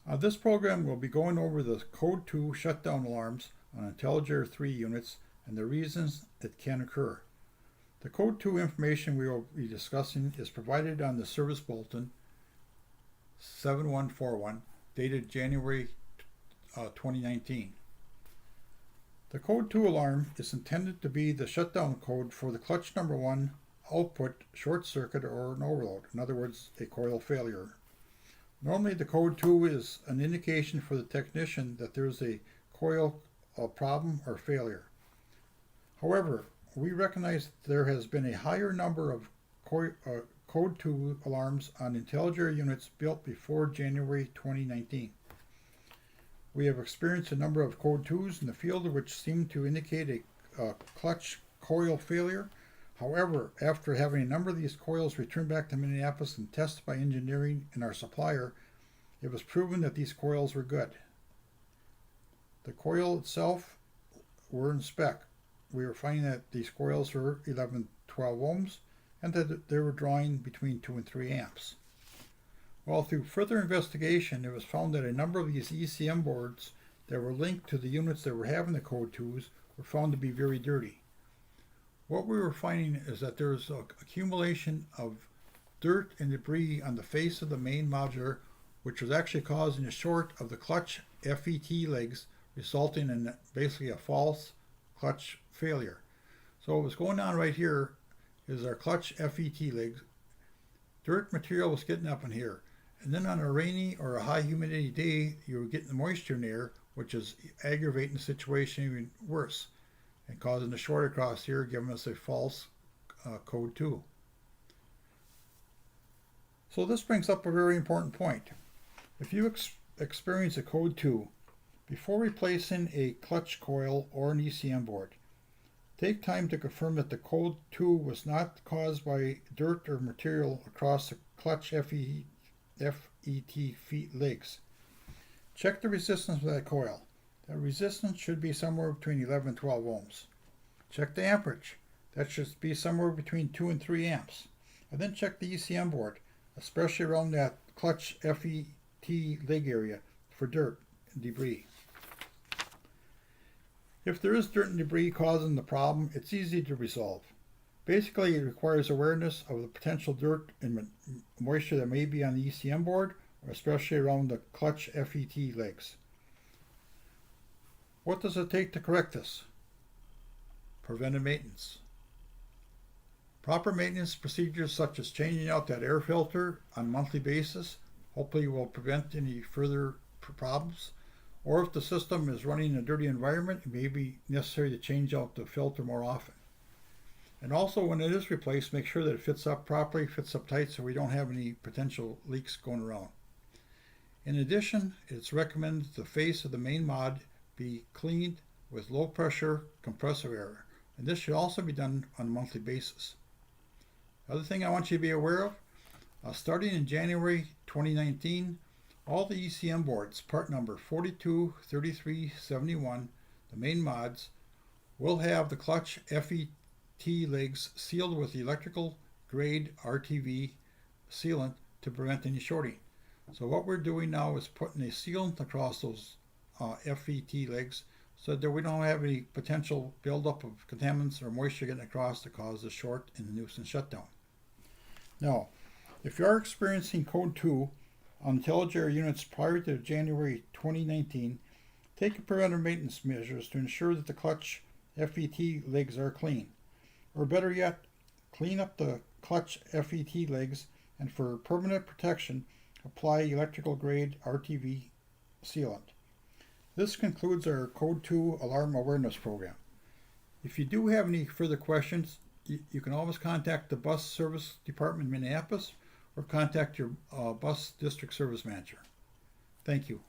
This program will be going over the Code 2 shutdown alarms on IntelligAIRE 3 units and the reasons it can occur. The Code 2 information we will be discussing is provided on the Service Bulletin 7141 dated January 2019. The Code 2 alarm is intended to be the shutdown code for the clutch number 1 output short circuit or an overload, in other words, a coil failure. Normally the code 2 is an indication for the technician that there is a coil problem or failure. However, we recognize that there has been a higher number of code 2 alarms on IntelligAIRE units built before January 2019. We have experienced a number of code 2s in the field which seem to indicate a clutch coil failure. However, after having a number of these coils returned back to Minneapolis and tested by engineering and our supplier, it was proven that these coils were good. The coil itself were in spec. We were finding that these coils were 11-12 ohms and that they were drawing between 2 and 3 amps. Well, through further investigation, it was found that a number of these ECM boards that were linked to the units that were having the code 2s were found to be very dirty. What we were finding is that there was an accumulation of dirt and debris on the face of the main modulator, which was actually causing a short of the clutch FET legs, resulting in basically a false clutch failure. So what's going on right here is our clutch FET legs. Dirt material was getting up in here. And then on a rainy or a high humidity day, you were getting the moisture in the air, which is aggravating the situation even worse and causing a short across here, giving us a false code 2. So this brings up a very important point. If you experience a code 2, before replacing a clutch coil or an ECM board, take time to confirm that the code 2 was not caused by dirt or material across the clutch FET feet legs. Check the resistance of that coil. That resistance should be somewhere between 11 and 12 ohms. Check the amperage. That should be somewhere between 2 and 3 amps. And then check the ECM board, especially around that clutch FET leg area for dirt and debris. If there is dirt and debris causing the problem, it's easy to resolve. Basically, it requires awareness of the potential dirt and moisture that may be on the ECM board, or especially around the clutch FET legs. What does it take to correct this? Preventive maintenance. Proper maintenance procedures such as changing out that air filter on a monthly basis hopefully will prevent any further problems. Or if the system is running in a dirty environment, it may be necessary to change out the filter more often. And also when it is replaced, make sure that it fits up properly, fits up tight so we don't have any potential leaks going around. In addition, it's recommended that the face of the main mod be cleaned with low pressure compressor air, and this should also be done on a monthly basis. Other thing I want you to be aware of, starting in January 2019, all the ECM boards, part number 423371, the main mods, will have the clutch FET legs sealed with electrical grade RTV sealant to prevent any shorting. So what we're doing now is putting a sealant across those FET legs so that we don't have any potential buildup of contaminants or moisture getting across to cause the short and the nuisance shutdown. Now, if you are experiencing code 2 on IntelligAIRE units prior to January 2019, take preventive maintenance measures to ensure that the clutch FET legs are clean. Or better yet, clean up the clutch FET legs, and for permanent protection, apply electrical grade RTV sealant. This concludes our Code 2 Alarm Awareness Program. If you do have any further questions, you can always contact the Bus Service Department in Minneapolis or contact your bus district service manager. Thank you.